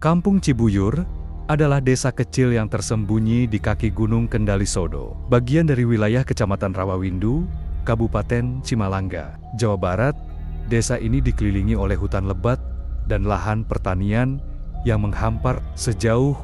Kampung Cibuyur adalah desa kecil yang tersembunyi di kaki Gunung Kendali-Sodo, bagian dari wilayah Kecamatan Rawawindu, Kabupaten Cimalangga, Jawa Barat. Desa ini dikelilingi oleh hutan lebat dan lahan pertanian yang menghampar sejauh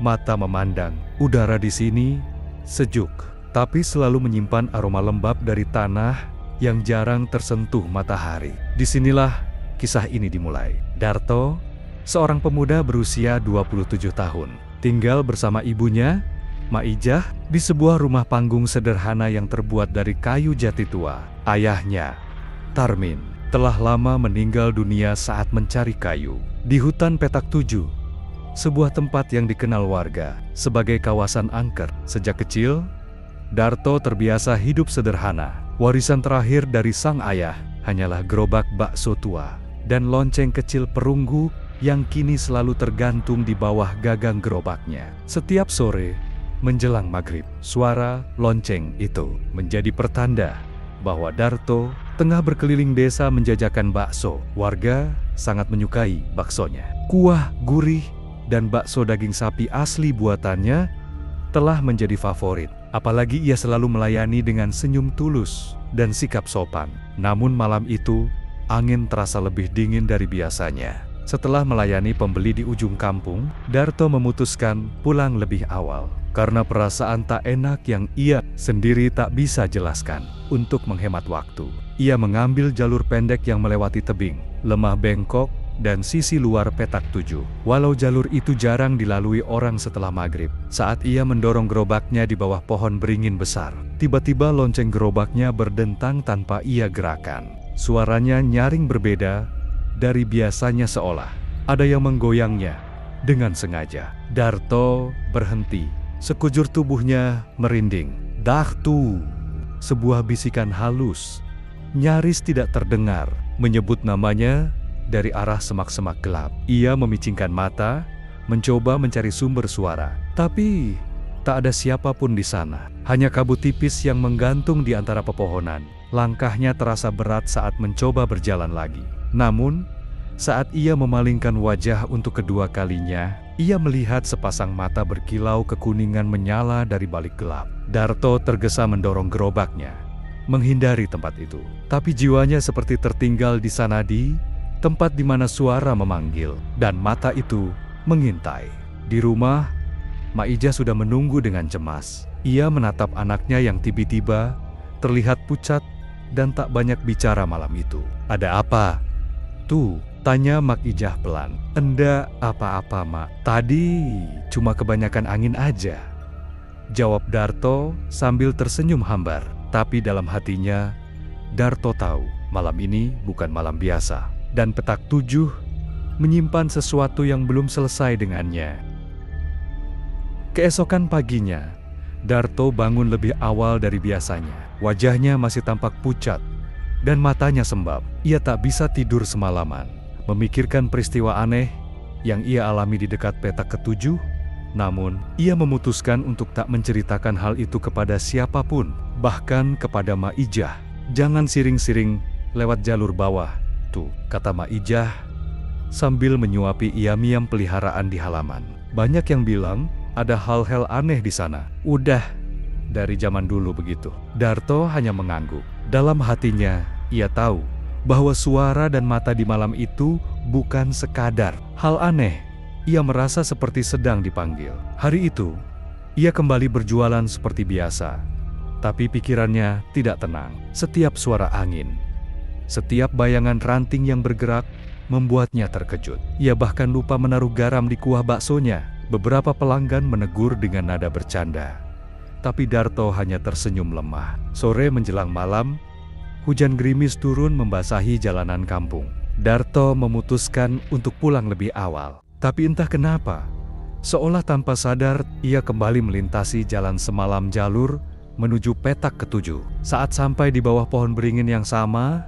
mata memandang. Udara di sini sejuk, tapi selalu menyimpan aroma lembab dari tanah yang jarang tersentuh matahari. Disinilah kisah ini dimulai. Darto, seorang pemuda berusia 27 tahun, tinggal bersama ibunya, Maijah, di sebuah rumah panggung sederhana yang terbuat dari kayu jati tua. Ayahnya, Tarmin, telah lama meninggal dunia saat mencari kayu di hutan Petak 7, sebuah tempat yang dikenal warga sebagai kawasan angker. Sejak kecil, Darto terbiasa hidup sederhana. Warisan terakhir dari sang ayah hanyalah gerobak bakso tua dan lonceng kecil perunggu yang kini selalu tergantung di bawah gagang gerobaknya. Setiap sore menjelang maghrib, suara lonceng itu menjadi pertanda bahwa Darto tengah berkeliling desa menjajakan bakso. Warga sangat menyukai baksonya. Kuah gurih dan bakso daging sapi asli buatannya telah menjadi favorit. Apalagi ia selalu melayani dengan senyum tulus dan sikap sopan. Namun malam itu, angin terasa lebih dingin dari biasanya. Setelah melayani pembeli di ujung kampung, Darto memutuskan pulang lebih awal karena perasaan tak enak yang ia sendiri tak bisa jelaskan. Untuk menghemat waktu, ia mengambil jalur pendek yang melewati tebing, lemah bengkok, dan sisi luar Petak 7. Walau jalur itu jarang dilalui orang setelah maghrib, saat ia mendorong gerobaknya di bawah pohon beringin besar, tiba-tiba lonceng gerobaknya berdentang tanpa ia gerakan. Suaranya nyaring berbeda dari biasanya, seolah ada yang menggoyangnya dengan sengaja. Darto berhenti, sekujur tubuhnya merinding. "Dahtu!" Sebuah bisikan halus, nyaris tidak terdengar, menyebut namanya dari arah semak-semak gelap. Ia memicingkan mata, mencoba mencari sumber suara. Tapi tak ada siapapun di sana. Hanya kabut tipis yang menggantung di antara pepohonan. Langkahnya terasa berat saat mencoba berjalan lagi. Namun, saat ia memalingkan wajah untuk kedua kalinya, ia melihat sepasang mata berkilau kekuningan menyala dari balik gelap. Darto tergesa mendorong gerobaknya, menghindari tempat itu. Tapi jiwanya seperti tertinggal di sana, di tempat di mana suara memanggil dan mata itu mengintai. Di rumah, Maijah sudah menunggu dengan cemas. Ia menatap anaknya yang tiba-tiba terlihat pucat dan tak banyak bicara malam itu. "Ada apa tuh?" tanya Maijah pelan. "Enggak apa-apa, Mak. Tadi cuma kebanyakan angin aja," jawab Darto sambil tersenyum hambar. Tapi dalam hatinya, Darto tahu malam ini bukan malam biasa. Dan Petak 7 menyimpan sesuatu yang belum selesai dengannya. Keesokan paginya, Darto bangun lebih awal dari biasanya. Wajahnya masih tampak pucat dan matanya sembab. Ia tak bisa tidur semalaman, memikirkan peristiwa aneh yang ia alami di dekat Petak ke-7. Namun, ia memutuskan untuk tak menceritakan hal itu kepada siapapun, bahkan kepada Maijah. "Jangan siring-siring lewat jalur bawah tuh," kata Maijah sambil menyuapi yam-yam peliharaan di halaman. "Banyak yang bilang ada hal-hal aneh di sana." "Udah dari zaman dulu begitu." Darto hanya mengangguk. Dalam hatinya, ia tahu bahwa suara dan mata di malam itu bukan sekadar hal aneh. Ia merasa seperti sedang dipanggil. Hari itu, ia kembali berjualan seperti biasa. Tapi pikirannya tidak tenang. Setiap suara angin, setiap bayangan ranting yang bergerak membuatnya terkejut. Ia bahkan lupa menaruh garam di kuah baksonya. Beberapa pelanggan menegur dengan nada bercanda. Tapi Darto hanya tersenyum lemah. Sore menjelang malam, hujan gerimis turun membasahi jalanan kampung. Darto memutuskan untuk pulang lebih awal. Tapi entah kenapa, seolah tanpa sadar, ia kembali melintasi jalan semalam jalur menuju Petak ke-7. Saat sampai di bawah pohon beringin yang sama,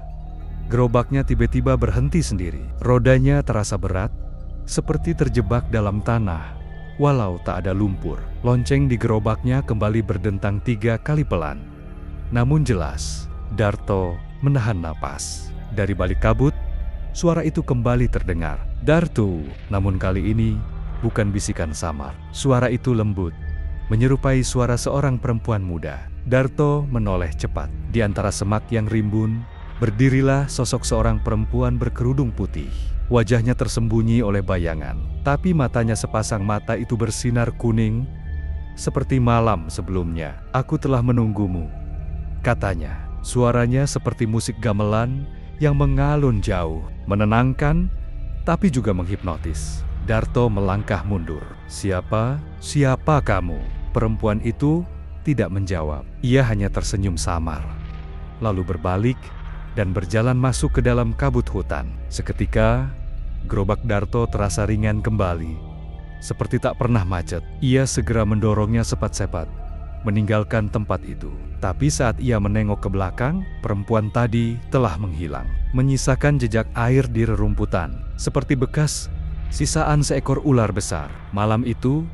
gerobaknya tiba-tiba berhenti sendiri. Rodanya terasa berat, seperti terjebak dalam tanah. Walau tak ada lumpur, lonceng di gerobaknya kembali berdentang 3 kali pelan. Namun jelas, Darto menahan napas. Dari balik kabut, suara itu kembali terdengar. "Darto!" Namun kali ini bukan bisikan samar. Suara itu lembut, menyerupai suara seorang perempuan muda. Darto menoleh cepat. Di antara semak yang rimbun, berdirilah sosok seorang perempuan berkerudung putih. Wajahnya tersembunyi oleh bayangan, tapi matanya sepasang mata itu bersinar kuning, seperti malam sebelumnya. "Aku telah menunggumu," katanya. Suaranya seperti musik gamelan yang mengalun jauh, menenangkan, tapi juga menghipnotis. Darto melangkah mundur. Siapa kamu?" Perempuan itu tidak menjawab. Ia hanya tersenyum samar, lalu berbalik dan berjalan masuk ke dalam kabut hutan. Seketika, gerobak Darto terasa ringan kembali, seperti tak pernah macet. Ia segera mendorongnya sepat-sepat, meninggalkan tempat itu. Tapi saat ia menengok ke belakang, perempuan tadi telah menghilang, menyisakan jejak air di rerumputan, seperti bekas sisaan seekor ular besar. Malam itu,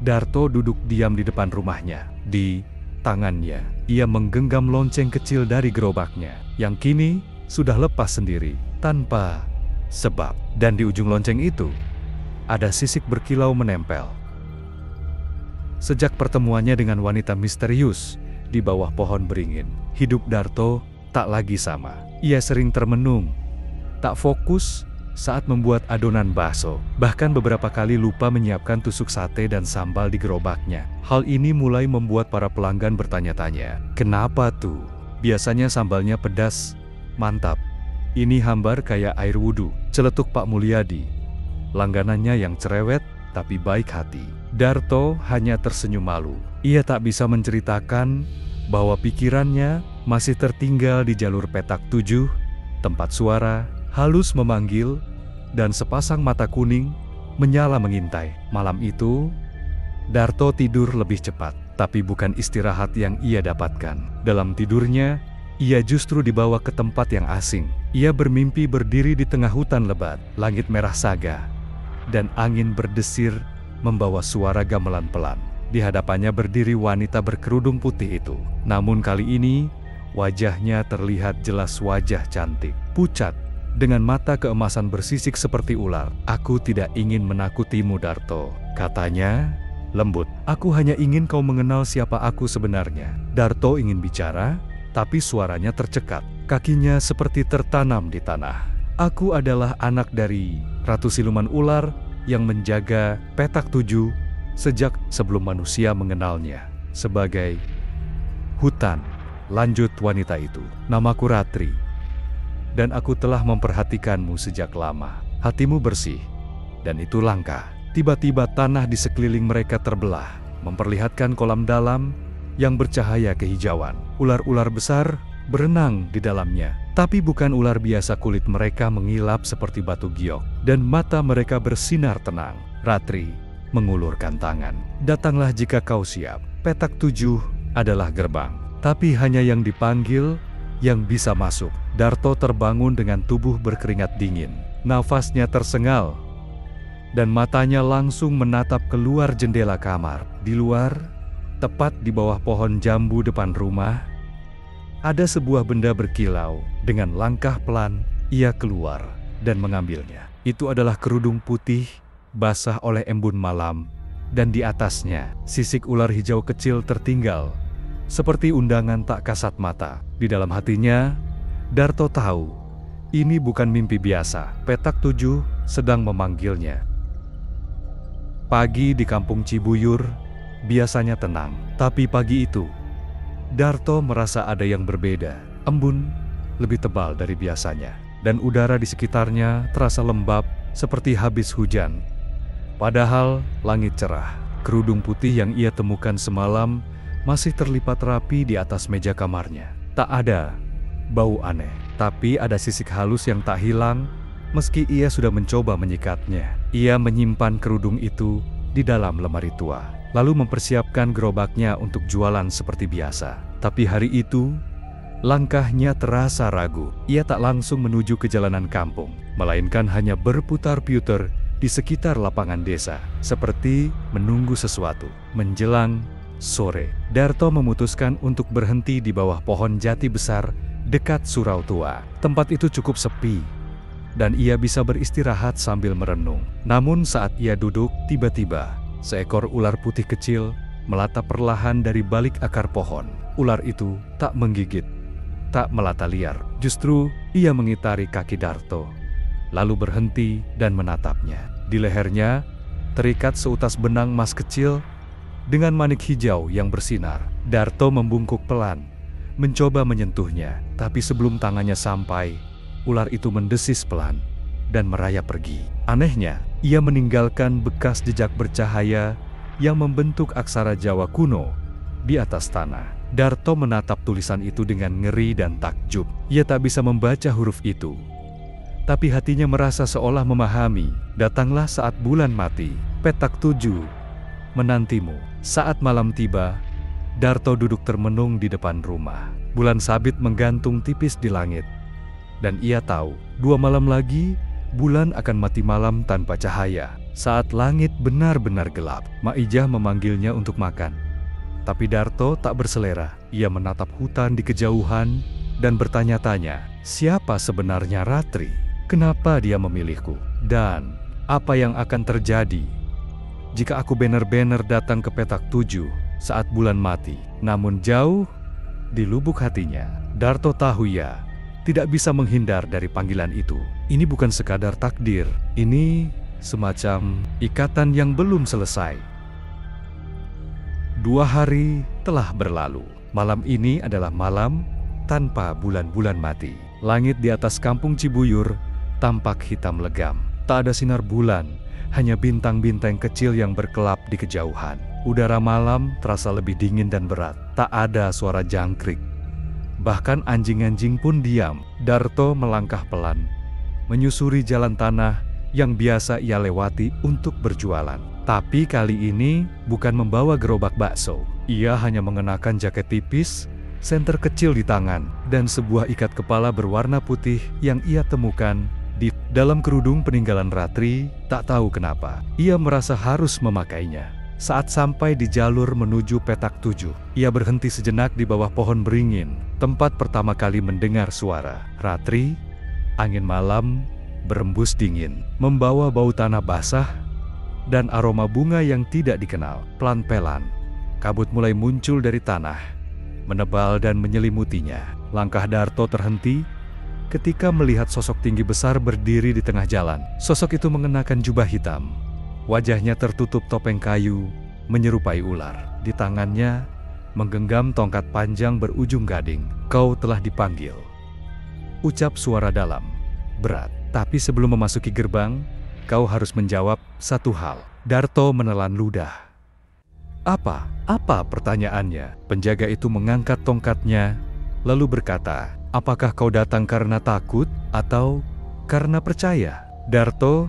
Darto duduk diam di depan rumahnya. Di tangannya, ia menggenggam lonceng kecil dari gerobaknya, yang kini sudah lepas sendiri, tanpa sebab. Dan di ujung lonceng itu, ada sisik berkilau menempel. Sejak pertemuannya dengan wanita misterius di bawah pohon beringin, hidup Darto tak lagi sama. Ia sering termenung, tak fokus saat membuat adonan bakso. Bahkan beberapa kali lupa menyiapkan tusuk sate dan sambal di gerobaknya. Hal ini mulai membuat para pelanggan bertanya-tanya, "Kenapa tuh? Biasanya sambalnya pedas, mantap. Ini hambar kayak air wudhu," celetuk Pak Mulyadi, langganannya yang cerewet tapi baik hati. Darto hanya tersenyum malu. Ia tak bisa menceritakan bahwa pikirannya masih tertinggal di jalur petak 7, tempat suara halus memanggil, dan sepasang mata kuning menyala mengintai. Malam itu, Darto tidur lebih cepat, tapi bukan istirahat yang ia dapatkan. Dalam tidurnya, ia justru dibawa ke tempat yang asing. Ia bermimpi berdiri di tengah hutan lebat, langit merah saga, dan angin berdesir membawa suara gamelan pelan. Di hadapannya berdiri wanita berkerudung putih itu. Namun kali ini, wajahnya terlihat jelas wajah cantik, pucat, dengan mata keemasan bersisik seperti ular. "Aku tidak ingin menakutimu, Darto," katanya lembut. "Aku hanya ingin kau mengenal siapa aku sebenarnya." Darto ingin bicara, tapi suaranya tercekat. Kakinya seperti tertanam di tanah. "Aku adalah anak dari Ratu Siluman Ular yang menjaga petak 7 sejak sebelum manusia mengenalnya sebagai hutan," lanjut wanita itu. "Namaku Ratri, dan aku telah memperhatikanmu sejak lama. Hatimu bersih, dan itu langka." Tiba-tiba tanah di sekeliling mereka terbelah, memperlihatkan kolam dalam yang bercahaya kehijauan. Ular-ular besar berenang di dalamnya, tapi bukan ular biasa. Kulit mereka mengilap seperti batu giok, dan mata mereka bersinar tenang. Ratri mengulurkan tangan. "Datanglah jika kau siap. Petak 7 adalah gerbang, tapi hanya yang dipanggil yang bisa masuk." Darto terbangun dengan tubuh berkeringat dingin. Nafasnya tersengal, dan matanya langsung menatap keluar jendela kamar. Di luar, tepat di bawah pohon jambu depan rumah, ada sebuah benda berkilau. Dengan langkah pelan, ia keluar dan mengambilnya. Itu adalah kerudung putih, basah oleh embun malam, dan di atasnya, sisik ular hijau kecil tertinggal, seperti undangan tak kasat mata. Di dalam hatinya, Darto tahu, ini bukan mimpi biasa. Petak 7 sedang memanggilnya. Pagi di kampung Cibuyur biasanya tenang, tapi pagi itu, Darto merasa ada yang berbeda. Embun lebih tebal dari biasanya, dan udara di sekitarnya terasa lembab seperti habis hujan. Padahal langit cerah. Kerudung putih yang ia temukan semalam masih terlipat rapi di atas meja kamarnya. Tak ada bau aneh, tapi ada sisik halus yang tak hilang meski ia sudah mencoba menyikatnya. Ia menyimpan kerudung itu di dalam lemari tua, lalu mempersiapkan gerobaknya untuk jualan seperti biasa. Tapi hari itu, langkahnya terasa ragu. Ia tak langsung menuju ke jalanan kampung, melainkan hanya berputar-putar di sekitar lapangan desa, seperti menunggu sesuatu. Menjelang sore, Darto memutuskan untuk berhenti di bawah pohon jati besar dekat surau tua. Tempat itu cukup sepi, dan ia bisa beristirahat sambil merenung. Namun saat ia duduk, tiba-tiba seekor ular putih kecil melatap perlahan dari balik akar pohon. Ular itu tak menggigit, tak melata liar. Justru ia mengitari kaki Darto, lalu berhenti dan menatapnya. Di lehernya terikat seutas benang emas kecil dengan manik hijau yang bersinar. Darto membungkuk pelan, mencoba menyentuhnya, tapi sebelum tangannya sampai, ular itu mendesis pelan dan merayap pergi. Anehnya, ia meninggalkan bekas jejak bercahaya yang membentuk aksara Jawa kuno di atas tanah. Darto menatap tulisan itu dengan ngeri dan takjub. Ia tak bisa membaca huruf itu, tapi hatinya merasa seolah memahami. Datanglah saat bulan mati, petak 7 menantimu. Saat malam tiba, Darto duduk termenung di depan rumah. Bulan sabit menggantung tipis di langit, dan ia tahu 2 malam lagi bulan akan mati malam tanpa cahaya. Saat langit benar-benar gelap, Maijah memanggilnya untuk makan. Tapi Darto tak berselera. Ia menatap hutan di kejauhan dan bertanya-tanya, siapa sebenarnya Ratri? Kenapa dia memilihku? Dan apa yang akan terjadi jika aku benar-benar datang ke petak 7 saat bulan mati? Namun jauh di lubuk hatinya, Darto tahu ia tidak bisa menghindar dari panggilan itu. Ini bukan sekadar takdir, ini semacam ikatan yang belum selesai. 2 hari telah berlalu. Malam ini adalah malam tanpa bulan-bulan mati. Langit di atas kampung Cibuyur tampak hitam legam. Tak ada sinar bulan, hanya bintang-bintang kecil yang berkelap di kejauhan. Udara malam terasa lebih dingin dan berat. Tak ada suara jangkrik, bahkan anjing-anjing pun diam. Darto melangkah pelan, menyusuri jalan tanah yang biasa ia lewati untuk berjualan. Tapi kali ini bukan membawa gerobak bakso. Ia hanya mengenakan jaket tipis, senter kecil di tangan, dan sebuah ikat kepala berwarna putih yang ia temukan di dalam kerudung peninggalan Ratri. Tak tahu kenapa, ia merasa harus memakainya. Saat sampai di jalur menuju petak 7, ia berhenti sejenak di bawah pohon beringin, tempat pertama kali mendengar suara Ratri. Angin malam berembus dingin, membawa bau tanah basah dan aroma bunga yang tidak dikenal. Pelan-pelan, kabut mulai muncul dari tanah, menebal dan menyelimutinya. Langkah Darto terhenti ketika melihat sosok tinggi besar berdiri di tengah jalan. Sosok itu mengenakan jubah hitam, wajahnya tertutup topeng kayu menyerupai ular. Di tangannya menggenggam tongkat panjang berujung gading. "Kau telah dipanggil," ucap suara dalam, berat. "Tapi sebelum memasuki gerbang, kau harus menjawab satu hal." Darto menelan ludah. Apa pertanyaannya? Penjaga itu mengangkat tongkatnya, lalu berkata, "Apakah kau datang karena takut atau karena percaya?" Darto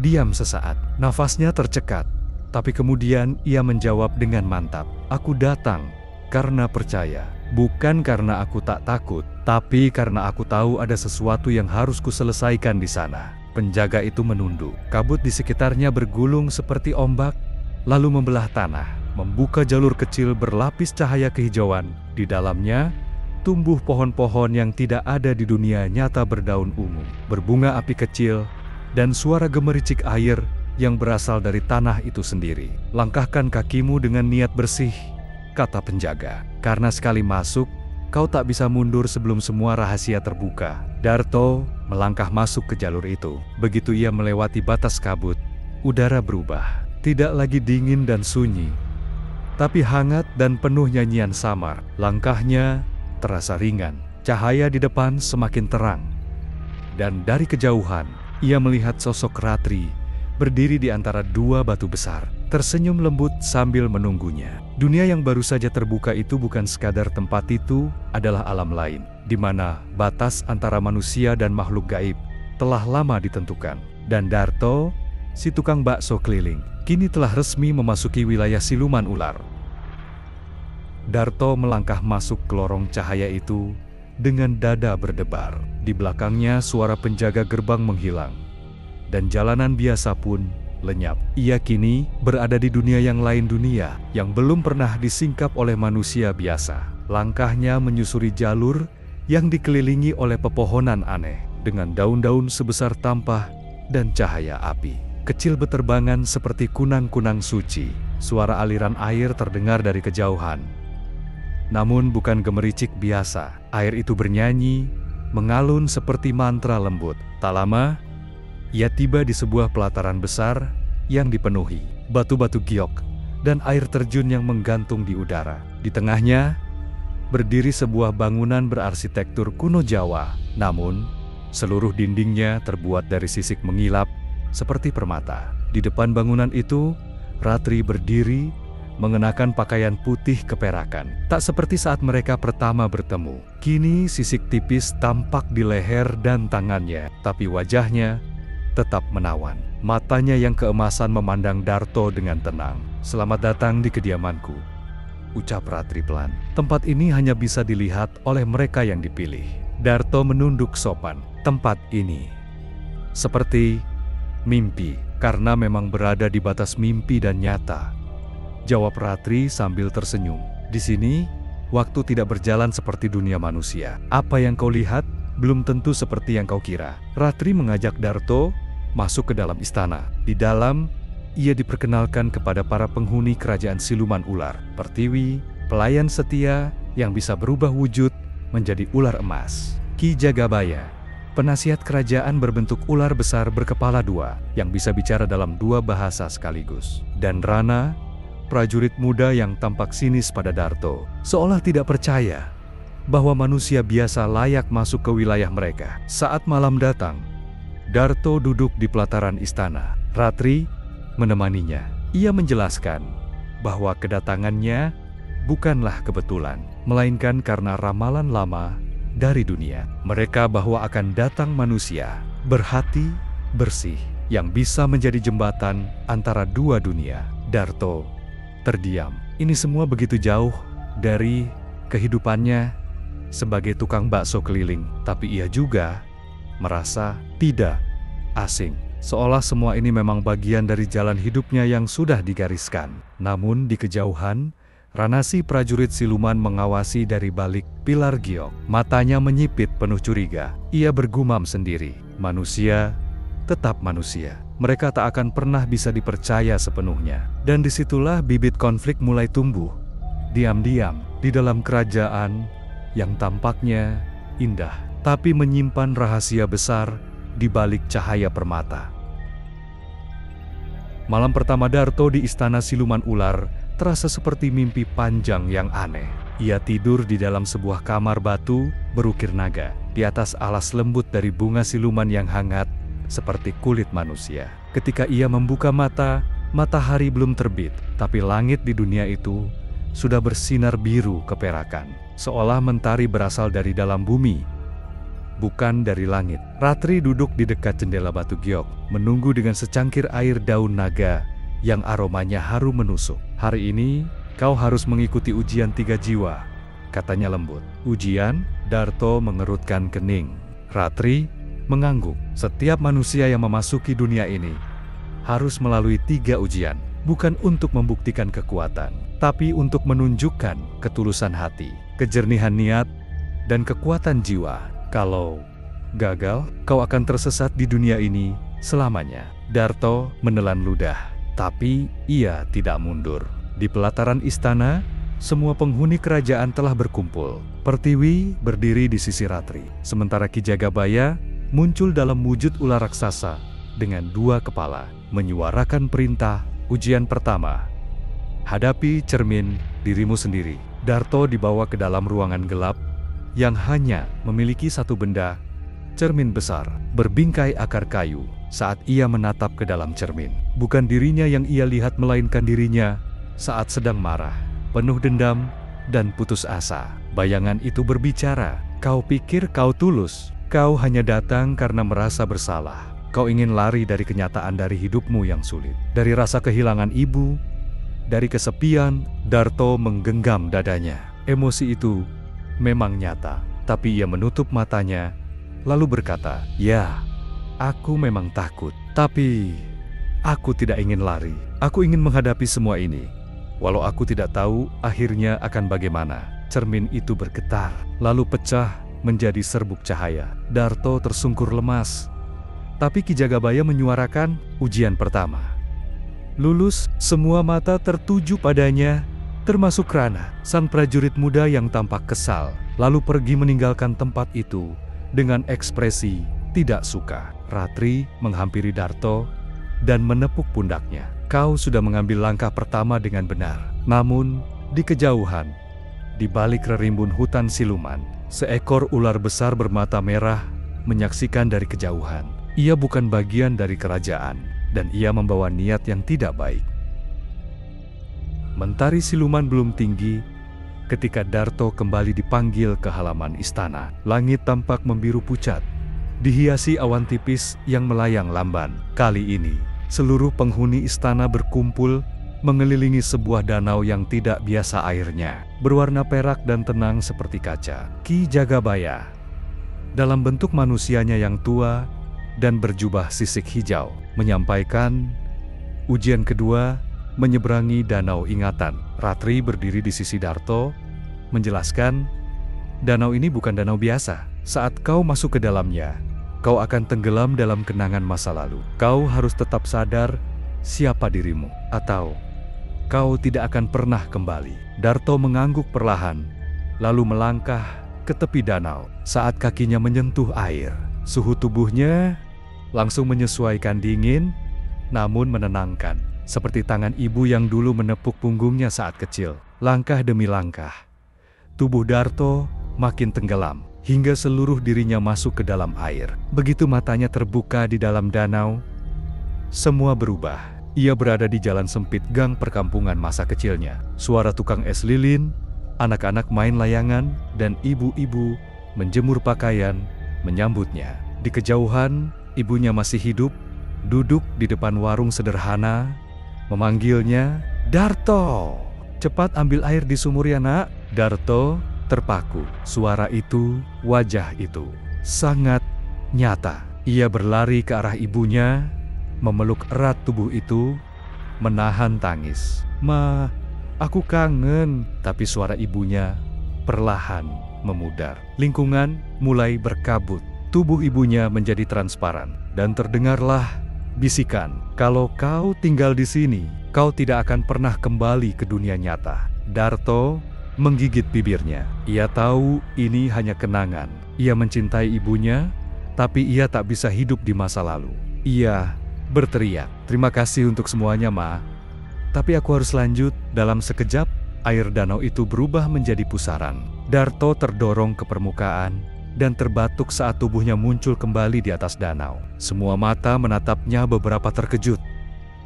diam sesaat, nafasnya tercekat. Tapi kemudian ia menjawab dengan mantap, "Aku datang karena percaya. Bukan karena aku tak takut, tapi karena aku tahu ada sesuatu yang harus kuselesaikan di sana." Penjaga itu menunduk. Kabut di sekitarnya bergulung seperti ombak, lalu membelah tanah, membuka jalur kecil berlapis cahaya kehijauan. Di dalamnya tumbuh pohon-pohon yang tidak ada di dunia nyata, berdaun ungu, berbunga api kecil, dan suara gemericik air yang berasal dari tanah itu sendiri. "Langkahkan kakimu dengan niat bersih," kata penjaga. "Karena sekali masuk, kau tak bisa mundur sebelum semua rahasia terbuka." Darto melangkah masuk ke jalur itu. Begitu ia melewati batas kabut, udara berubah. Tidak lagi dingin dan sunyi, tapi hangat dan penuh nyanyian samar. Langkahnya terasa ringan. Cahaya di depan semakin terang, dan dari kejauhan ia melihat sosok Ratri berdiri di antara 2 batu besar, tersenyum lembut sambil menunggunya. Dunia yang baru saja terbuka itu bukan sekadar tempat, itu adalah alam lain, di mana batas antara manusia dan makhluk gaib telah lama ditentukan. Dan Darto, si tukang bakso keliling, kini telah resmi memasuki wilayah siluman ular. Darto melangkah masuk ke lorong cahaya itu dengan dada berdebar. Di belakangnya suara penjaga gerbang menghilang, dan jalanan biasa pun lenyap. Ia kini berada di dunia yang lain, dunia yang belum pernah disingkap oleh manusia biasa. Langkahnya menyusuri jalur yang dikelilingi oleh pepohonan aneh. dengan daun-daun sebesar tampah dan cahaya api. Kecil beterbangan seperti kunang-kunang suci. Suara aliran air terdengar dari kejauhan. Namun bukan gemericik biasa. Air itu bernyanyi, mengalun seperti mantra lembut. Tak lama, ia tiba di sebuah pelataran besar yang dipenuhi batu-batu giok dan air terjun yang menggantung di udara. Di tengahnya, berdiri sebuah bangunan berarsitektur kuno Jawa. Namun, seluruh dindingnya terbuat dari sisik mengilap seperti permata. Di depan bangunan itu, Ratri berdiri mengenakan pakaian putih keperakan. Tak seperti saat mereka pertama bertemu. Kini sisik tipis tampak di leher dan tangannya, tapi wajahnya tetap menawan. Matanya yang keemasan memandang Darto dengan tenang. "Selamat datang di kediamanku," ucap Ratri pelan. "Tempat ini hanya bisa dilihat oleh mereka yang dipilih." Darto menunduk sopan. "Tempat ini seperti mimpi, karena memang berada di batas mimpi dan nyata," jawab Ratri sambil tersenyum. "Di sini, waktu tidak berjalan seperti dunia manusia. Apa yang kau lihat belum tentu seperti yang kau kira." Ratri mengajak Darto masuk ke dalam istana. Di dalam, ia diperkenalkan kepada para penghuni kerajaan siluman ular. Pertiwi, pelayan setia yang bisa berubah wujud menjadi ular emas. Ki Jagabaya, penasihat kerajaan berbentuk ular besar berkepala dua, yang bisa bicara dalam dua bahasa sekaligus. Dan Rana, prajurit muda yang tampak sinis pada Darto, seolah tidak percaya bahwa manusia biasa layak masuk ke wilayah mereka. Saat malam datang, Darto duduk di pelataran istana. Ratri menemaninya. Ia menjelaskan bahwa kedatangannya bukanlah kebetulan, melainkan karena ramalan lama dari dunia mereka bahwa akan datang manusia berhati bersih yang bisa menjadi jembatan antara dua dunia. Darto terdiam. Ini semua begitu jauh dari kehidupannya sebagai tukang bakso keliling, tapi ia juga merasa tidak asing. Seolah semua ini memang bagian dari jalan hidupnya yang sudah digariskan. Namun di kejauhan, Ranasi prajurit siluman mengawasi dari balik pilar giok. Matanya menyipit penuh curiga. Ia bergumam sendiri, manusia tetap manusia. Mereka tak akan pernah bisa dipercaya sepenuhnya. Dan disitulah bibit konflik mulai tumbuh. Diam-diam, di dalam kerajaan yang tampaknya indah, tapi menyimpan rahasia besar di balik cahaya permata. Malam pertama Darto di istana siluman ular terasa seperti mimpi panjang yang aneh. Ia tidur di dalam sebuah kamar batu berukir naga, di atas alas lembut dari bunga siluman yang hangat seperti kulit manusia. Ketika ia membuka mata, matahari belum terbit, tapi langit di dunia itu sudah bersinar biru keperakan, seolah mentari berasal dari dalam bumi, bukan dari langit. Ratri duduk di dekat jendela batu giok, menunggu dengan secangkir air daun naga yang aromanya harum menusuk. "Hari ini, kau harus mengikuti ujian 3 jiwa," katanya lembut. "Ujian?" Darto mengerutkan kening. Ratri mengangguk. Setiap manusia yang memasuki dunia ini harus melalui 3 ujian, bukan untuk membuktikan kekuatan, tapi untuk menunjukkan ketulusan hati, kejernihan niat, dan kekuatan jiwa. Kalau gagal, kau akan tersesat di dunia ini selamanya. Darto menelan ludah, tapi ia tidak mundur. Di pelataran istana, semua penghuni kerajaan telah berkumpul. Pertiwi berdiri di sisi Ratri, sementara Ki Jagabaya muncul dalam wujud ular raksasa dengan 2 kepala, menyuarakan perintah. Ujian pertama, hadapi cermin dirimu sendiri. Darto dibawa ke dalam ruangan gelap yang hanya memiliki satu benda, cermin besar, berbingkai akar kayu. Saat ia menatap ke dalam cermin, bukan dirinya yang ia lihat, melainkan dirinya saat sedang marah, penuh dendam, dan putus asa. Bayangan itu berbicara, "Kau pikir kau tulus? Kau hanya datang karena merasa bersalah. Kau ingin lari dari kenyataan, dari hidupmu yang sulit, dari rasa kehilangan ibu, dari kesepian." Darto menggenggam dadanya. Emosi itu memang nyata, tapi ia menutup matanya, lalu berkata, "Ya, aku memang takut, tapi aku tidak ingin lari. Aku ingin menghadapi semua ini, walau aku tidak tahu akhirnya akan bagaimana." Cermin itu bergetar, lalu pecah menjadi serbuk cahaya. Darto tersungkur lemas. Tapi Ki Jagabaya menyuarakan ujian pertama. Lulus, semua mata tertuju padanya, termasuk Rana, sang prajurit muda yang tampak kesal, lalu pergi meninggalkan tempat itu dengan ekspresi tidak suka. Ratri menghampiri Darto dan menepuk pundaknya. Kau sudah mengambil langkah pertama dengan benar. Namun, di kejauhan, di balik rerimbun hutan siluman, seekor ular besar bermata merah menyaksikan dari kejauhan. Ia bukan bagian dari kerajaan, dan ia membawa niat yang tidak baik. Mentari siluman belum tinggi ketika Darto kembali dipanggil ke halaman istana. Langit tampak membiru pucat, dihiasi awan tipis yang melayang lamban. Kali ini, seluruh penghuni istana berkumpul mengelilingi sebuah danau yang tidak biasa airnya, berwarna perak dan tenang seperti kaca. Ki Jagabaya, dalam bentuk manusianya yang tua dan berjubah sisik hijau, menyampaikan ujian kedua menyeberangi danau ingatan. Ratri berdiri di sisi Darto, menjelaskan, danau ini bukan danau biasa. Saat kau masuk ke dalamnya, kau akan tenggelam dalam kenangan masa lalu. Kau harus tetap sadar siapa dirimu, atau kau tidak akan pernah kembali. Darto mengangguk perlahan, lalu melangkah ke tepi danau. Saat kakinya menyentuh air, suhu tubuhnya langsung menyesuaikan dingin, namun menenangkan. Seperti tangan ibu yang dulu menepuk punggungnya saat kecil. Langkah demi langkah, tubuh Darto makin tenggelam, hingga seluruh dirinya masuk ke dalam air. Begitu matanya terbuka di dalam danau, semua berubah. Ia berada di jalan sempit gang perkampungan masa kecilnya. Suara tukang es lilin, anak-anak main layangan, dan ibu-ibu menjemur pakaian menyambutnya. Di kejauhan, ibunya masih hidup, duduk di depan warung sederhana, memanggilnya, "Darto, cepat ambil air di sumur ya nak." Darto terpaku. Suara itu, wajah itu, sangat nyata. Ia berlari ke arah ibunya, memeluk erat tubuh itu, menahan tangis. "Ma, aku kangen." Tapi suara ibunya perlahan memudar. Lingkungan mulai berkabut. Tubuh ibunya menjadi transparan, dan terdengarlah bisikan, "Kalau kau tinggal di sini, kau tidak akan pernah kembali ke dunia nyata." Darto menggigit bibirnya. Ia tahu ini hanya kenangan. Ia mencintai ibunya, tapi ia tak bisa hidup di masa lalu. Ia berteriak, "Terima kasih untuk semuanya, Ma. Tapi aku harus lanjut." Dalam sekejap, air danau itu berubah menjadi pusaran. Darto terdorong ke permukaan dan terbatuk saat tubuhnya muncul kembali di atas danau. Semua mata menatapnya, beberapa terkejut,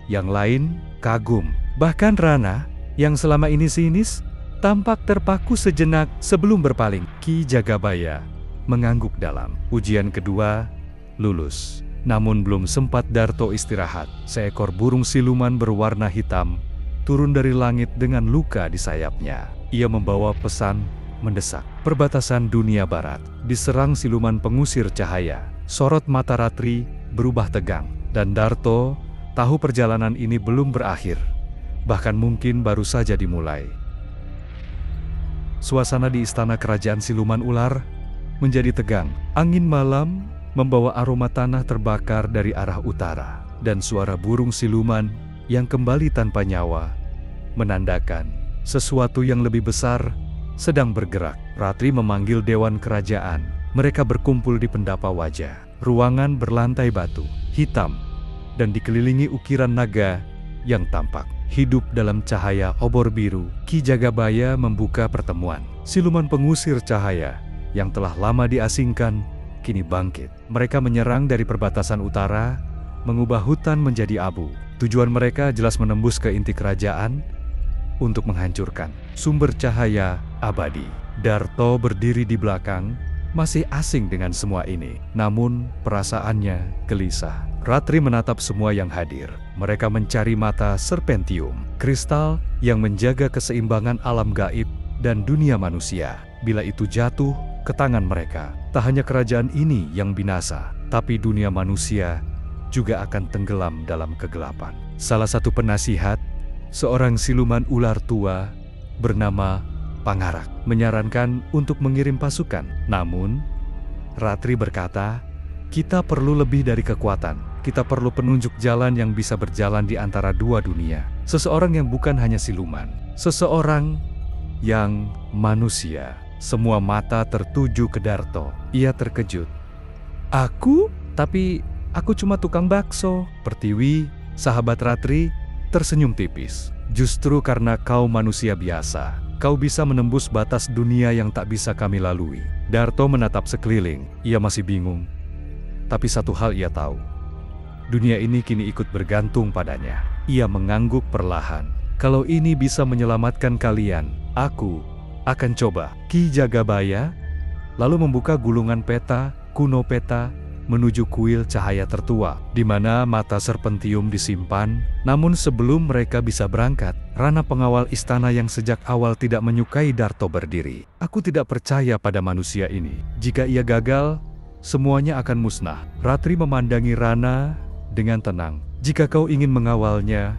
yang lain kagum. Bahkan Rana, yang selama ini sinis, tampak terpaku sejenak sebelum berpaling. Ki Jagabaya mengangguk dalam. Ujian kedua lulus. Namun belum sempat Darto istirahat, seekor burung siluman berwarna hitam turun dari langit dengan luka di sayapnya. Ia membawa pesan mendesak. Perbatasan dunia barat diserang siluman pengusir cahaya. Sorot mata Ratri berubah tegang, dan Darto tahu perjalanan ini belum berakhir, bahkan mungkin baru saja dimulai. Suasana di istana kerajaan siluman ular menjadi tegang. Angin malam membawa aroma tanah terbakar dari arah utara, dan suara burung siluman yang kembali tanpa nyawa menandakan sesuatu yang lebih besar sedang bergerak. Ratri memanggil dewan kerajaan. Mereka berkumpul di pendapa wajah. Ruangan berlantai batu, hitam, dan dikelilingi ukiran naga yang tampak hidup dalam cahaya obor biru. Ki Jagabaya membuka pertemuan. Siluman pengusir cahaya yang telah lama diasingkan kini bangkit. Mereka menyerang dari perbatasan utara, mengubah hutan menjadi abu. Tujuan mereka jelas menembus ke inti kerajaan untuk menghancurkan sumber cahaya abadi. Darto berdiri di belakang, masih asing dengan semua ini. Namun perasaannya gelisah. Ratri menatap semua yang hadir. Mereka mencari mata serpentium, kristal yang menjaga keseimbangan alam gaib dan dunia manusia. Bila itu jatuh ke tangan mereka, tak hanya kerajaan ini yang binasa, tapi dunia manusia juga akan tenggelam dalam kegelapan. Salah satu penasihat, seorang siluman ular tua bernama Pangarak menyarankan untuk mengirim pasukan. Namun, Ratri berkata, kita perlu lebih dari kekuatan. Kita perlu penunjuk jalan yang bisa berjalan di antara dua dunia. Seseorang yang bukan hanya siluman. Seseorang yang manusia. Semua mata tertuju ke Darto. Ia terkejut. Aku? Tapi aku cuma tukang bakso. Pertiwi, sahabat Ratri, tersenyum tipis. Justru karena kau manusia biasa, kau bisa menembus batas dunia yang tak bisa kami lalui. Darto menatap sekeliling. Ia masih bingung. Tapi satu hal ia tahu. Dunia ini kini ikut bergantung padanya. Ia mengangguk perlahan. Kalau ini bisa menyelamatkan kalian, aku akan coba. Ki Jagabaya lalu membuka gulungan peta, kuno peta, menuju kuil cahaya tertua, di mana mata serpentium disimpan. Namun sebelum mereka bisa berangkat, Rana pengawal istana yang sejak awal tidak menyukai Darto berdiri. Aku tidak percaya pada manusia ini. Jika ia gagal, semuanya akan musnah. Ratri memandangi Rana dengan tenang. Jika kau ingin mengawalnya,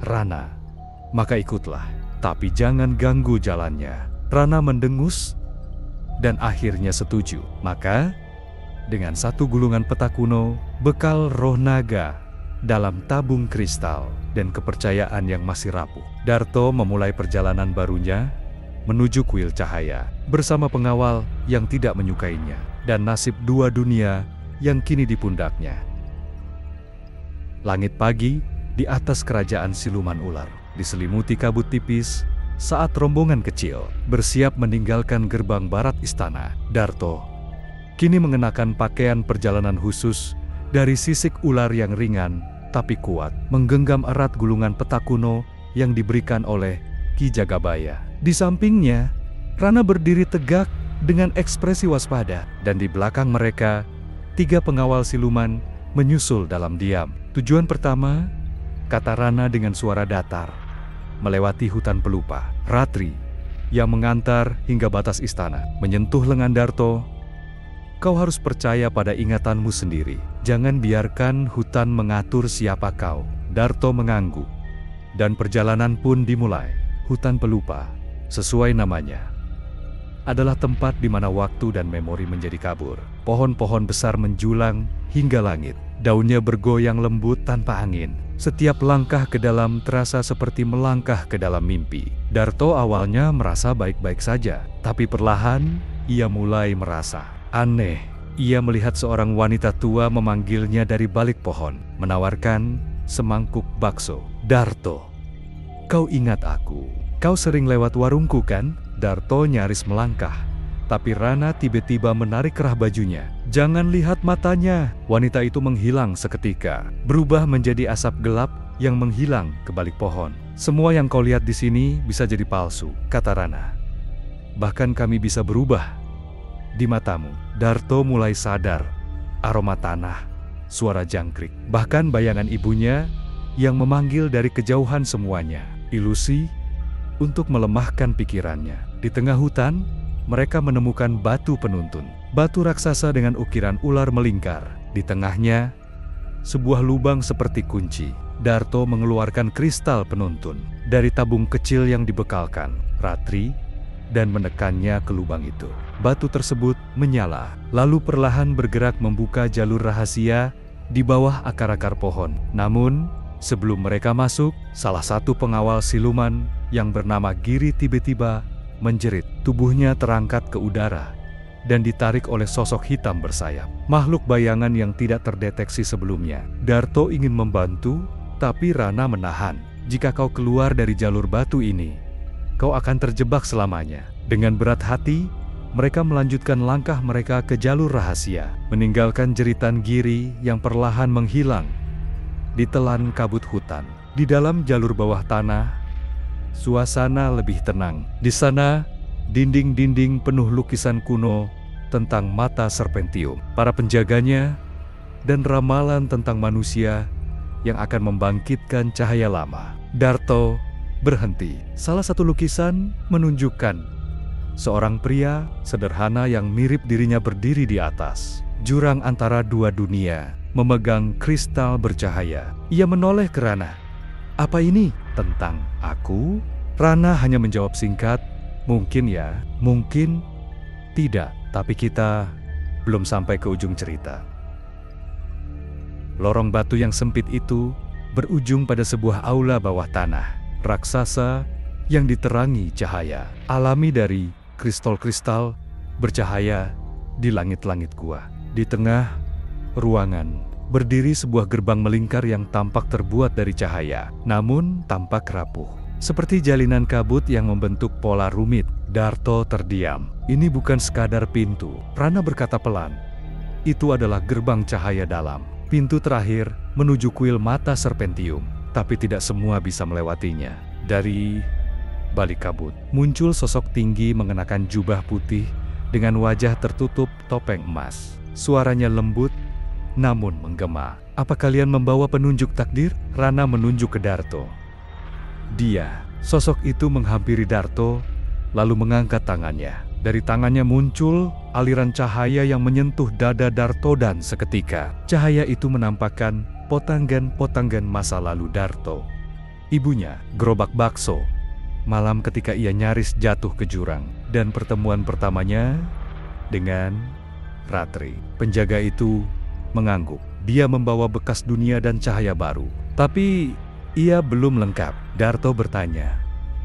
Rana, maka ikutlah. Tapi jangan ganggu jalannya. Rana mendengus dan akhirnya setuju. Maka, dengan satu gulungan peta kuno, bekal roh naga dalam tabung kristal, dan kepercayaan yang masih rapuh, Darto memulai perjalanan barunya menuju kuil cahaya bersama pengawal yang tidak menyukainya dan nasib dua dunia yang kini di pundaknya. Langit pagi di atas kerajaan siluman ular diselimuti kabut tipis saat rombongan kecil bersiap meninggalkan gerbang barat istana. Darto kini mengenakan pakaian perjalanan khusus dari sisik ular yang ringan tapi kuat, menggenggam erat gulungan peta kuno yang diberikan oleh Ki Jagabaya. Di sampingnya, Rana berdiri tegak dengan ekspresi waspada, dan di belakang mereka, 3 pengawal siluman menyusul dalam diam. Tujuan pertama, kata Rana dengan suara datar, melewati hutan pelupa. Ratri yang mengantar hingga batas istana, menyentuh lengan Darto. Kau harus percaya pada ingatanmu sendiri. Jangan biarkan hutan mengatur siapa kau. Darto mengangguk. Dan perjalanan pun dimulai. Hutan pelupa, sesuai namanya, adalah tempat di mana waktu dan memori menjadi kabur. Pohon-pohon besar menjulang hingga langit. Daunnya bergoyang lembut tanpa angin. Setiap langkah ke dalam terasa seperti melangkah ke dalam mimpi. Darto awalnya merasa baik-baik saja. Tapi perlahan, ia mulai merasa aneh. Ia melihat seorang wanita tua memanggilnya dari balik pohon, menawarkan semangkuk bakso. Darto, kau ingat aku? Kau sering lewat warungku kan? Darto nyaris melangkah. Tapi Rana tiba-tiba menarik kerah bajunya. Jangan lihat matanya. Wanita itu menghilang seketika, berubah menjadi asap gelap yang menghilang ke balik pohon. Semua yang kau lihat di sini bisa jadi palsu, kata Rana. Bahkan kami bisa berubah di matamu. Darto mulai sadar aroma tanah, suara jangkrik, bahkan bayangan ibunya yang memanggil dari kejauhan semuanya. Ilusi untuk melemahkan pikirannya. Di tengah hutan, mereka menemukan batu penuntun. Batu raksasa dengan ukiran ular melingkar. Di tengahnya, sebuah lubang seperti kunci. Darto mengeluarkan kristal penuntun dari tabung kecil yang dibekalkan Ratri dan menekannya ke lubang itu. Batu tersebut menyala, lalu perlahan bergerak membuka jalur rahasia di bawah akar-akar pohon. Namun, sebelum mereka masuk, salah satu pengawal siluman yang bernama Giri tiba-tiba menjerit. Tubuhnya terangkat ke udara dan ditarik oleh sosok hitam bersayap. Makhluk bayangan yang tidak terdeteksi sebelumnya. Darto ingin membantu, tapi Rana menahan. Jika kau keluar dari jalur batu ini, kau akan terjebak selamanya. Dengan berat hati, mereka melanjutkan langkah mereka ke jalur rahasia, meninggalkan jeritan Giri yang perlahan menghilang ditelan kabut hutan. Di dalam jalur bawah tanah, suasana lebih tenang. Di sana, dinding-dinding penuh lukisan kuno tentang mata serpentium, para penjaganya, dan ramalan tentang manusia yang akan membangkitkan cahaya lama. Darto berhenti. Salah satu lukisan menunjukkan seorang pria sederhana yang mirip dirinya berdiri di atas jurang antara dua dunia, memegang kristal bercahaya. Ia menoleh ke Rana. Apa ini? Tentang aku? Rana hanya menjawab singkat, Mungkin ya, mungkin tidak, tapi kita belum sampai ke ujung cerita. Lorong batu yang sempit itu berujung pada sebuah aula bawah tanah, raksasa yang diterangi cahaya alami dari kristal-kristal bercahaya di langit-langit gua. Di tengah ruangan berdiri sebuah gerbang melingkar yang tampak terbuat dari cahaya, namun tampak rapuh. Seperti jalinan kabut yang membentuk pola rumit. Darto terdiam. Ini bukan sekadar pintu, Rana berkata pelan. Itu adalah gerbang cahaya dalam. Pintu terakhir menuju kuil mata serpentium, tapi tidak semua bisa melewatinya. Dari balik kabut, muncul sosok tinggi mengenakan jubah putih dengan wajah tertutup topeng emas. Suaranya lembut, namun menggema. Apa kalian membawa penunjuk takdir? Rana menunjuk ke Darto. Sosok itu menghampiri Darto, lalu mengangkat tangannya. Dari tangannya muncul aliran cahaya yang menyentuh dada Darto dan seketika, cahaya itu menampakkan potongan-potongan masa lalu Darto. Ibunya, gerobak bakso, malam ketika ia nyaris jatuh ke jurang, dan pertemuan pertamanya dengan Ratri. Penjaga itu mengangguk. Dia membawa bekas dunia dan cahaya baru. Tapi ia belum lengkap. Darto bertanya,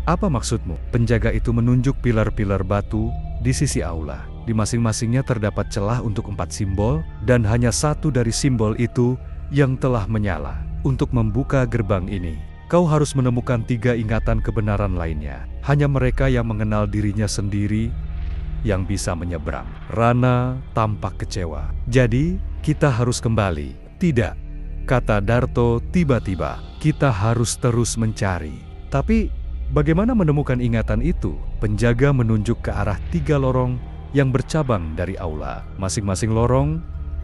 "Apa maksudmu?" Penjaga itu menunjuk pilar-pilar batu di sisi aula. Di masing-masingnya terdapat celah untuk 4 simbol, dan hanya satu dari simbol itu yang telah menyala. Untuk membuka gerbang ini, kau harus menemukan 3 ingatan kebenaran lainnya. Hanya mereka yang mengenal dirinya sendiri yang bisa menyeberang. Rana tampak kecewa. Jadi, kita harus kembali. Tidak, kata Darto tiba-tiba. Kita harus terus mencari. Tapi, bagaimana menemukan ingatan itu? Penjaga menunjuk ke arah 3 lorong yang bercabang dari aula. Masing-masing lorong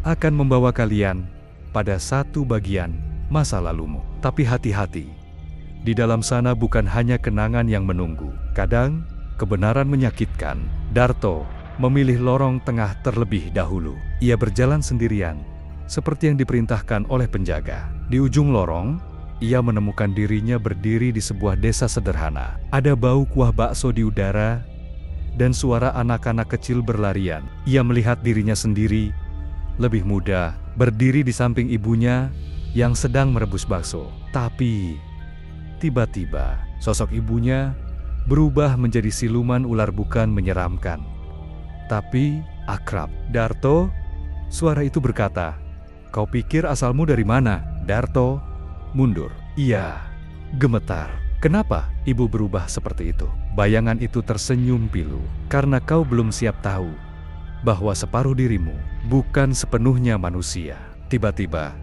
akan membawa kalian pada satu bagian masa lalumu. Tapi hati-hati. Di dalam sana bukan hanya kenangan yang menunggu. Kadang, kebenaran menyakitkan. Darto memilih lorong tengah terlebih dahulu. Ia berjalan sendirian, seperti yang diperintahkan oleh penjaga. Di ujung lorong, ia menemukan dirinya berdiri di sebuah desa sederhana. Ada bau kuah bakso di udara, dan suara anak-anak kecil berlarian. Ia melihat dirinya sendiri, lebih muda, berdiri di samping ibunya yang sedang merebus bakso. Tapi, tiba-tiba, sosok ibunya berubah menjadi siluman ular bukan menyeramkan, tapi akrab. "Darto," suara itu berkata, "kau pikir asalmu dari mana?" Darto mundur. Ia gemetar. "Kenapa ibu berubah seperti itu?" Bayangan itu tersenyum pilu. "Karena kau belum siap tahu bahwa separuh dirimu bukan sepenuhnya manusia." Tiba-tiba,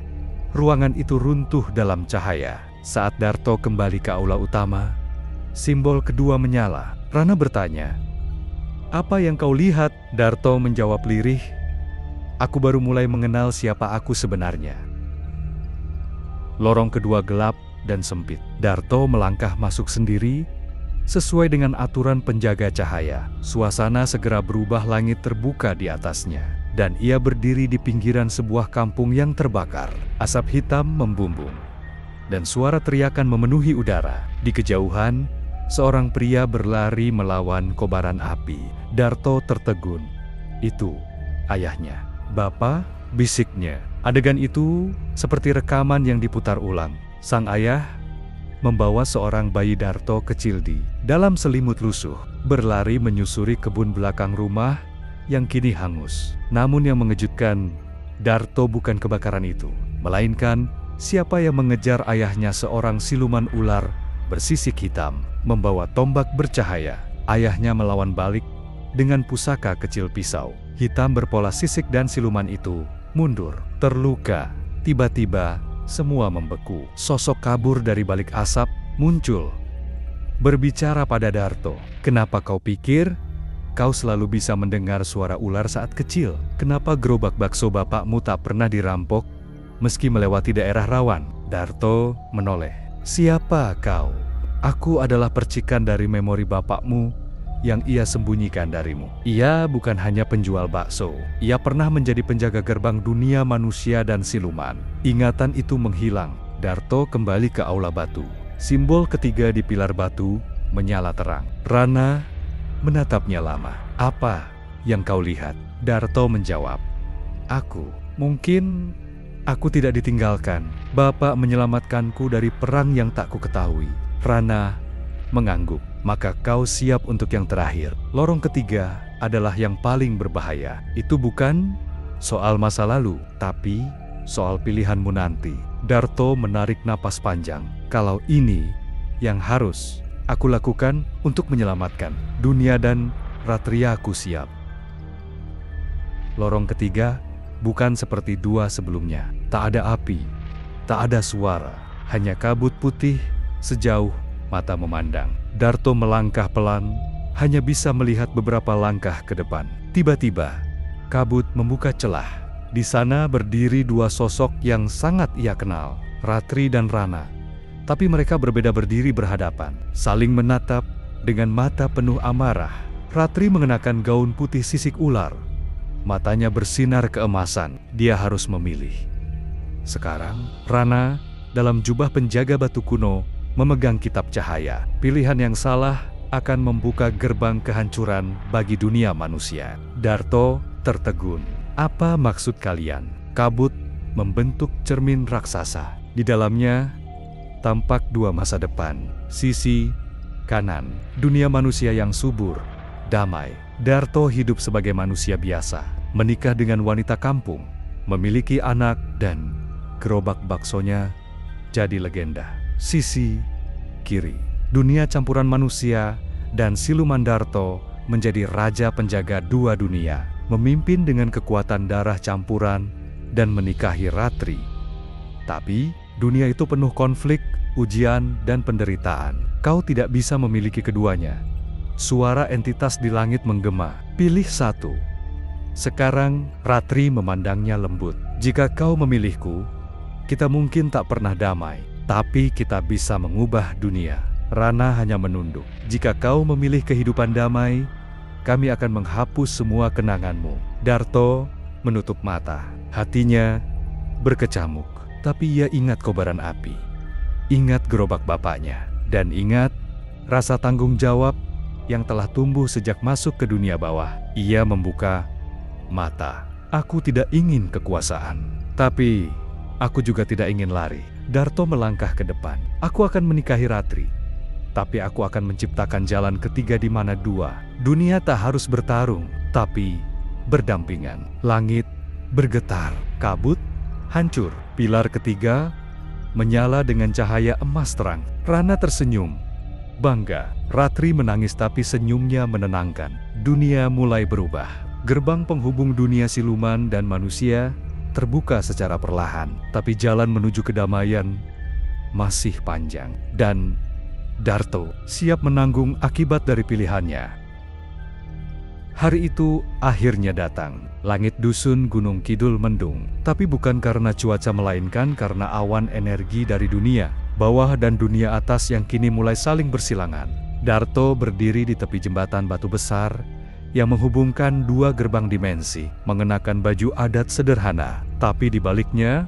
ruangan itu runtuh dalam cahaya. Saat Darto kembali ke aula utama, simbol kedua menyala. Rana bertanya, "Apa yang kau lihat?" Darto menjawab lirih, "Aku baru mulai mengenal siapa aku sebenarnya." Lorong kedua gelap dan sempit. Darto melangkah masuk sendiri, sesuai dengan aturan penjaga cahaya. Suasana segera berubah, langit terbuka di atasnya, dan ia berdiri di pinggiran sebuah kampung yang terbakar. Asap hitam membumbung, dan suara teriakan memenuhi udara. Di kejauhan, seorang pria berlari melawan kobaran api. Darto tertegun. "Itu ayahnya." "Bapak," bisiknya. Adegan itu seperti rekaman yang diputar ulang. Sang ayah membawa seorang bayi Darto kecil di dalam selimut lusuh, berlari menyusuri kebun belakang rumah yang kini hangus. Namun yang mengejutkan, Darto bukan kebakaran itu, melainkan siapa yang mengejar ayahnya, seorang siluman ular bersisik hitam, membawa tombak bercahaya. Ayahnya melawan balik dengan pusaka kecil pisau hitam berpola sisik, dan siluman itu mundur, terluka. Tiba-tiba, semua membeku. Sosok kabur dari balik asap muncul, berbicara pada Darto. "Kenapa kau pikir kau selalu bisa mendengar suara ular saat kecil? Kenapa gerobak bakso bapakmu tak pernah dirampok meski melewati daerah rawan?" Darto menoleh. "Siapa kau?" "Aku adalah percikan dari memori bapakmu yang ia sembunyikan darimu. Ia bukan hanya penjual bakso. Ia pernah menjadi penjaga gerbang dunia manusia dan siluman." Ingatan itu menghilang. Darto kembali ke aula batu. Simbol ketiga di pilar batu menyala terang. Rana menatapnya lama. "Apa yang kau lihat?" Darto menjawab, Mungkin aku tidak ditinggalkan. Bapak menyelamatkanku dari perang yang tak ku ketahui." Rana mengangguk. "Maka kau siap untuk yang terakhir. Lorong ketiga adalah yang paling berbahaya. Itu bukan soal masa lalu, tapi soal pilihanmu nanti." Darto menarik napas panjang. "Kalau ini yang harus aku lakukan untuk menyelamatkan dunia dan Ratria, aku siap." Lorong ketiga bukan seperti dua sebelumnya. Tak ada api, tak ada suara, hanya kabut putih sejauh mata memandang. Darto melangkah pelan, hanya bisa melihat beberapa langkah ke depan. Tiba-tiba, kabut membuka celah. Di sana berdiri dua sosok yang sangat ia kenal, Ratri dan Rana. Tapi mereka berbeda, berdiri berhadapan, saling menatap dengan mata penuh amarah. Ratri mengenakan gaun putih sisik ular. Matanya bersinar keemasan. Dia harus memilih. Sekarang, Rana dalam jubah penjaga batu kuno memegang kitab cahaya. Pilihan yang salah akan membuka gerbang kehancuran bagi dunia manusia. Darto tertegun. "Apa maksud kalian?" Kabut membentuk cermin raksasa. Di dalamnya tampak dua masa depan. Sisi kanan, dunia manusia yang subur, damai. Darto hidup sebagai manusia biasa, menikah dengan wanita kampung, memiliki anak, dan gerobak baksonya jadi legenda. Sisi kiri, dunia campuran manusia dan siluman. Darto menjadi raja penjaga dua dunia, memimpin dengan kekuatan darah campuran dan menikahi Ratri. Tapi dunia itu penuh konflik, ujian, dan penderitaan. Kau tidak bisa memiliki keduanya. Suara entitas di langit menggema. "Pilih satu." Sekarang Ratri memandangnya lembut. "Jika kau memilihku, kita mungkin tak pernah damai, tapi kita bisa mengubah dunia." Rana hanya menunduk. "Jika kau memilih kehidupan damai, kami akan menghapus semua kenanganmu." Darto menutup mata. Hatinya berkecamuk. Tapi ia ingat kobaran api, ingat gerobak bapaknya, dan ingat rasa tanggung jawab yang telah tumbuh sejak masuk ke dunia bawah. Ia membuka mata. "Aku tidak ingin kekuasaan, tapi aku juga tidak ingin lari." Darto melangkah ke depan. "Aku akan menikahi Ratri, tapi aku akan menciptakan jalan ketiga di mana dua dunia tak harus bertarung, tapi berdampingan." Langit bergetar, kabut hancur. Pilar ketiga menyala dengan cahaya emas terang. Rana tersenyum bangga. Ratri menangis, tapi senyumnya menenangkan. Dunia mulai berubah. Gerbang penghubung dunia siluman dan manusia terbuka secara perlahan. Tapi jalan menuju kedamaian masih panjang. Dan Darto siap menanggung akibat dari pilihannya. Hari itu akhirnya datang. Langit dusun Gunung Kidul mendung. Tapi bukan karena cuaca, melainkan karena awan energi dari dunia bawah dan dunia atas yang kini mulai saling bersilangan. Darto berdiri di tepi jembatan batu besar yang menghubungkan dua gerbang dimensi, mengenakan baju adat sederhana. Tapi di baliknya,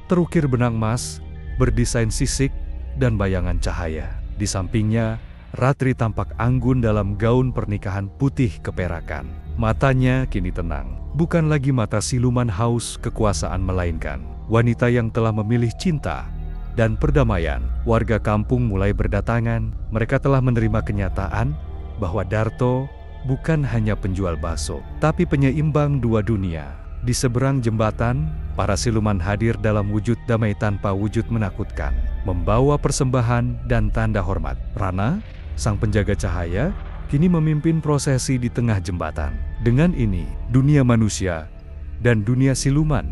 terukir benang emas, berdesain sisik, dan bayangan cahaya. Di sampingnya, Ratri tampak anggun dalam gaun pernikahan putih keperakan. Matanya kini tenang, bukan lagi mata siluman haus kekuasaan, melainkan wanita yang telah memilih cinta dan perdamaian. Warga kampung mulai berdatangan. Mereka telah menerima kenyataan bahwa Darto bukan hanya penjual bakso, tapi penyeimbang dua dunia. Di seberang jembatan, para siluman hadir dalam wujud damai tanpa wujud menakutkan, membawa persembahan dan tanda hormat. Rana, sang penjaga cahaya, kini memimpin prosesi di tengah jembatan. Dengan ini, dunia manusia dan dunia siluman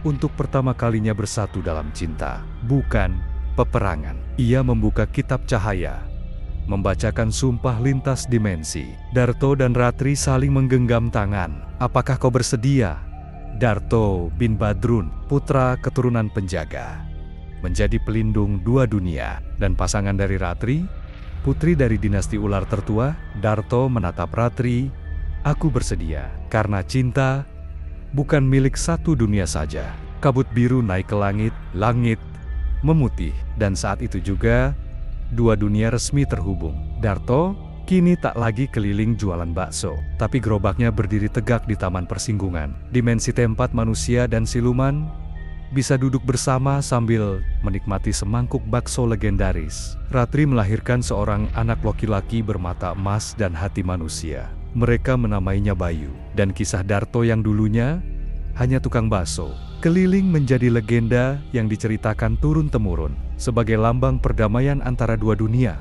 untuk pertama kalinya bersatu dalam cinta, bukan peperangan. Ia membuka kitab cahaya, membacakan sumpah lintas dimensi. Darto dan Ratri saling menggenggam tangan. "Apakah kau bersedia?" Darto bin Badrun, putra keturunan penjaga, menjadi pelindung dua dunia. Dan pasangan dari Ratri, putri dari dinasti ular tertua. Darto menatap Ratri. "Aku bersedia, karena cinta bukan milik satu dunia saja." Kabut biru naik ke langit, langit memutih, dan saat itu juga dua dunia resmi terhubung. Darto Kini tak lagi keliling jualan bakso, tapi gerobaknya berdiri tegak di Taman Persinggungan. Dimensi tempat manusia dan siluman bisa duduk bersama sambil menikmati semangkuk bakso legendaris. Ratri melahirkan seorang anak laki-laki bermata emas dan hati manusia. Mereka menamainya Bayu, dan kisah Darto yang dulunya hanya tukang bakso keliling menjadi legenda yang diceritakan turun-temurun sebagai lambang perdamaian antara dua dunia.